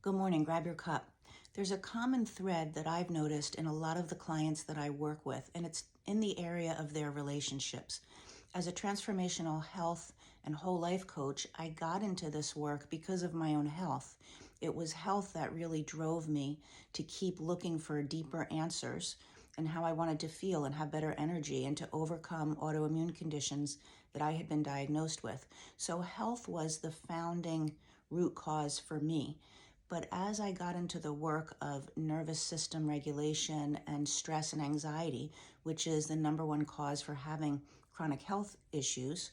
Good morning, grab your cup. There's a common thread that I've noticed in a lot of the clients that I work with, and it's in the area of their relationships. As a transformational health and whole life coach, I got into this work because of my own health. It was health that really drove me to keep looking for deeper answers and how I wanted to feel and have better energy and to overcome autoimmune conditions that I had been diagnosed with. So health was the founding root cause for me. But as I got into the work of nervous system regulation and stress and anxiety, which is the number one cause for having chronic health issues,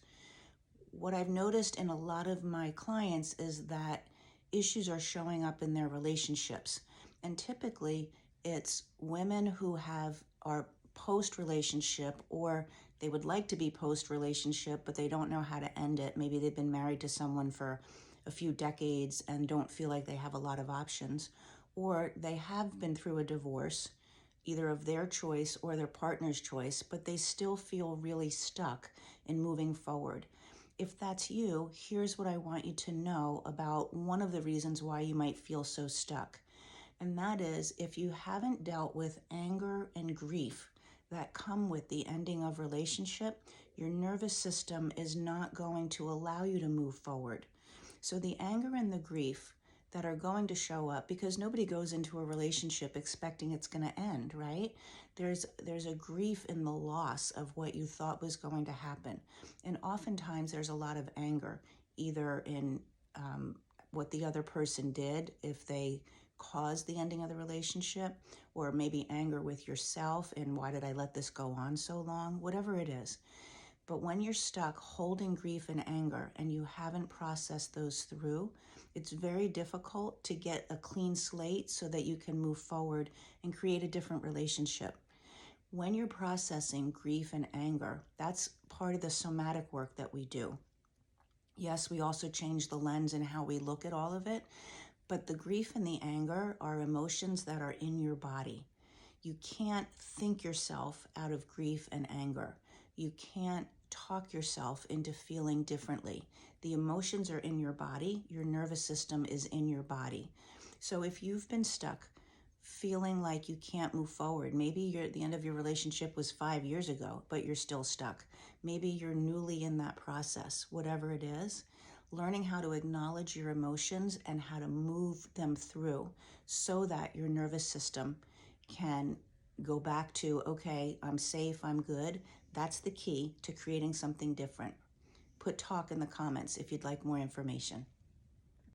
what I've noticed in a lot of my clients is that issues are showing up in their relationships. And typically it's women who are post-relationship, or they would like to be post-relationship, but they don't know how to end it. Maybe they've been married to someone for a few decades and don't feel like they have a lot of options, or they have been through a divorce, either of their choice or their partner's choice, but they still feel really stuck in moving forward. If that's you, here's what I want you to know about one of the reasons why you might feel so stuck. And that is, if you haven't dealt with anger and grief that come with the ending of relationship, your nervous system is not going to allow you to move forward. So the anger and the grief that are going to show up, because nobody goes into a relationship expecting it's going to end, right? There's a grief in the loss of what you thought was going to happen. And oftentimes there's a lot of anger, either in what the other person did, if they caused the ending of the relationship, or maybe anger with yourself and why did I let this go on so long, whatever it is. But when you're stuck holding grief and anger and you haven't processed those through, it's very difficult to get a clean slate so that you can move forward and create a different relationship. When you're processing grief and anger, that's part of the somatic work that we do. Yes, we also change the lens in how we look at all of it, but the grief and the anger are emotions that are in your body. You can't think yourself out of grief and anger. You can't talk yourself into feeling differently. The emotions are in your body. Your nervous system is in your body. So if you've been stuck feeling like you can't move forward, maybe the end of your relationship was 5 years ago, but you're still stuck. Maybe you're newly in that process, whatever it is, learning how to acknowledge your emotions and how to move them through so that your nervous system can go back to, okay, I'm safe, I'm good. That's the key to creating something different. Put talk in the comments if you'd like more information.